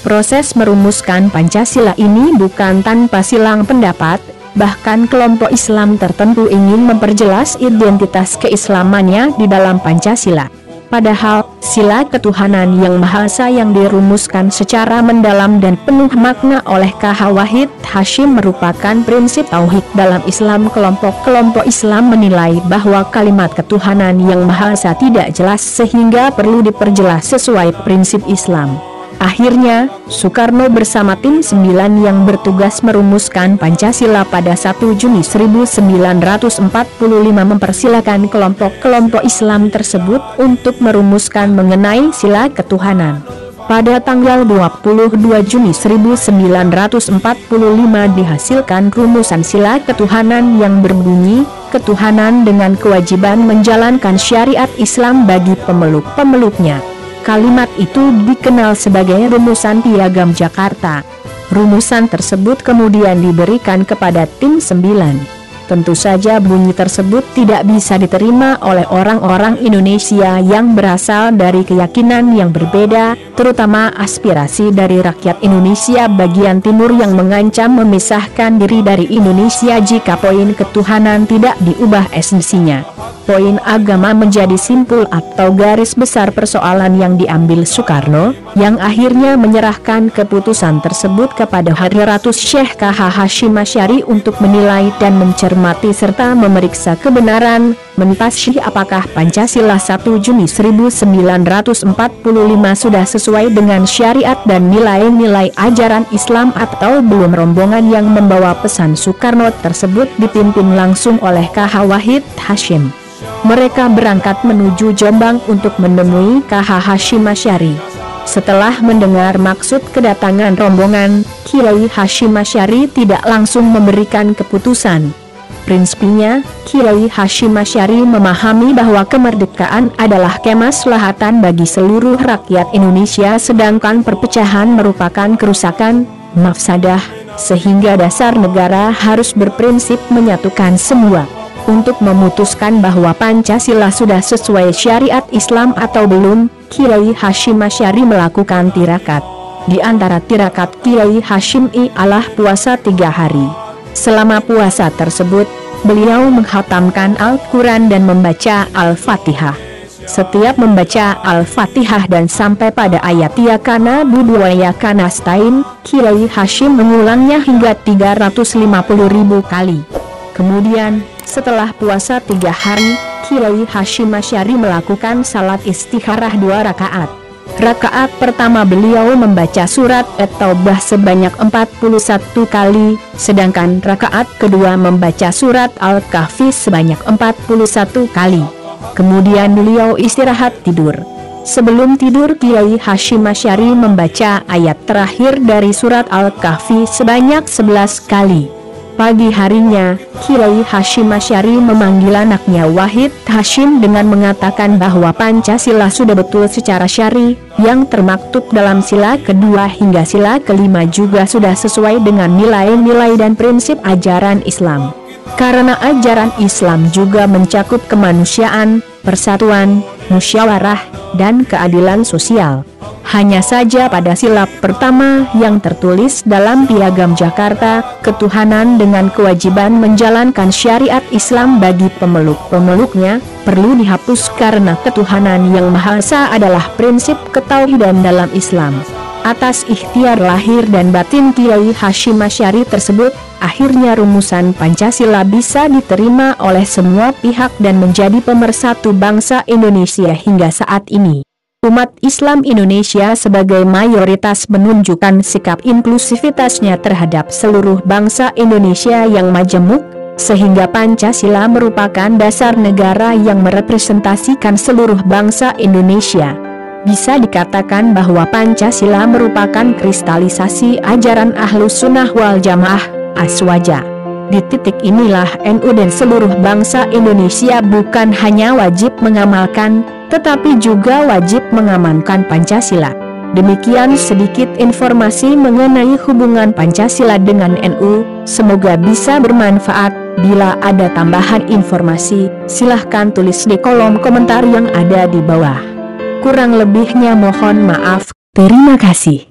Proses merumuskan Pancasila ini bukan tanpa silang pendapat, bahkan kelompok Islam tertentu ingin memperjelas identitas keislamannya di dalam Pancasila. Padahal, sila ketuhanan yang Maha Esa yang dirumuskan secara mendalam dan penuh makna oleh K.H. Wahid Hasyim merupakan prinsip tauhid dalam Islam. Kelompok-kelompok Islam menilai bahwa kalimat ketuhanan yang Maha Esa tidak jelas sehingga perlu diperjelas sesuai prinsip Islam. Akhirnya, Soekarno bersama tim 9 yang bertugas merumuskan Pancasila pada 1 Juni 1945 mempersilakan kelompok-kelompok Islam tersebut untuk merumuskan mengenai sila ketuhanan. Pada tanggal 22 Juni 1945 dihasilkan rumusan sila ketuhanan yang berbunyi, ketuhanan dengan kewajiban menjalankan syariat Islam bagi pemeluk-pemeluknya. Kalimat itu dikenal sebagai Rumusan Piagam Jakarta. Rumusan tersebut kemudian diberikan kepada tim 9. Tentu saja bunyi tersebut tidak bisa diterima oleh orang-orang Indonesia yang berasal dari keyakinan yang berbeda, terutama aspirasi dari rakyat Indonesia bagian timur yang mengancam memisahkan diri dari Indonesia jika poin ketuhanan tidak diubah esensinya. Poin agama menjadi simpul atau garis besar persoalan yang diambil Soekarno, yang akhirnya menyerahkan keputusan tersebut kepada Hadratus Syekh K.H. Hasyim Asy'ari untuk menilai dan mencermati serta memeriksa kebenaran, mentasydih apakah Pancasila 1 Juni 1945 sudah sesuai dengan syariat dan nilai-nilai ajaran Islam atau belum. Rombongan yang membawa pesan Soekarno tersebut dipimpin langsung oleh K.H. Wahid Hasyim. Mereka berangkat menuju Jombang untuk menemui K.H. Hasyim Asy'ari. Setelah mendengar maksud kedatangan rombongan, Kiai Hasyim Asy'ari tidak langsung memberikan keputusan. Prinsipnya, Kiai Hasyim Asy'ari memahami bahwa kemerdekaan adalah kemaslahatan bagi seluruh rakyat Indonesia sedangkan perpecahan merupakan kerusakan, mafsadah, sehingga dasar negara harus berprinsip menyatukan semua. Untuk memutuskan bahwa Pancasila sudah sesuai syariat Islam atau belum, Kiai Hasyim Asy'ari melakukan tirakat. Di antara tirakat Kiai Hasyim ialah puasa 3 hari. Selama puasa tersebut, beliau menghatamkan Al-Quran dan membaca Al-Fatihah. Setiap membaca Al-Fatihah dan sampai pada ayat Ya kana budu wa ya kana stain, Kiai Hasyim mengulangnya hingga 350.000 kali. Kemudian, setelah puasa 3 hari, Kiai Hasyim Asy'ari melakukan salat istikharah 2 rakaat. Rakaat pertama beliau membaca surat At-Taubah sebanyak 41 kali, sedangkan rakaat kedua membaca surat Al-Kahfi sebanyak 41 kali. Kemudian beliau istirahat tidur. Sebelum tidur Kiai Hasyim Asy'ari membaca ayat terakhir dari surat Al-Kahfi sebanyak 11 kali. Pagi harinya, Kiai Hasyim Asy'ari memanggil anaknya Wahid Hasyim dengan mengatakan bahwa Pancasila sudah betul secara syar'i, yang termaktub dalam sila kedua hingga sila kelima juga sudah sesuai dengan nilai-nilai dan prinsip ajaran Islam. Karena ajaran Islam juga mencakup kemanusiaan, persatuan, musyawarah, dan keadilan sosial. Hanya saja pada sila pertama yang tertulis dalam Piagam Jakarta, ketuhanan dengan kewajiban menjalankan syariat Islam bagi pemeluk-pemeluknya, perlu dihapus karena ketuhanan yang Maha Esa adalah prinsip ketauhidan dalam Islam. Atas ikhtiar lahir dan batin Kiai Hasyim Asy'ari tersebut, akhirnya rumusan Pancasila bisa diterima oleh semua pihak dan menjadi pemersatu bangsa Indonesia hingga saat ini. Umat Islam Indonesia sebagai mayoritas menunjukkan sikap inklusivitasnya terhadap seluruh bangsa Indonesia yang majemuk, sehingga Pancasila merupakan dasar negara yang merepresentasikan seluruh bangsa Indonesia. Bisa dikatakan bahwa Pancasila merupakan kristalisasi ajaran Ahlus Sunnah wal Jamaah, Aswaja. Di titik inilah NU dan seluruh bangsa Indonesia bukan hanya wajib mengamalkan, tetapi juga wajib mengamankan Pancasila. Demikian sedikit informasi mengenai hubungan Pancasila dengan NU, semoga bisa bermanfaat. Bila ada tambahan informasi, silahkan tulis di kolom komentar yang ada di bawah. Kurang lebihnya mohon maaf. Terima kasih.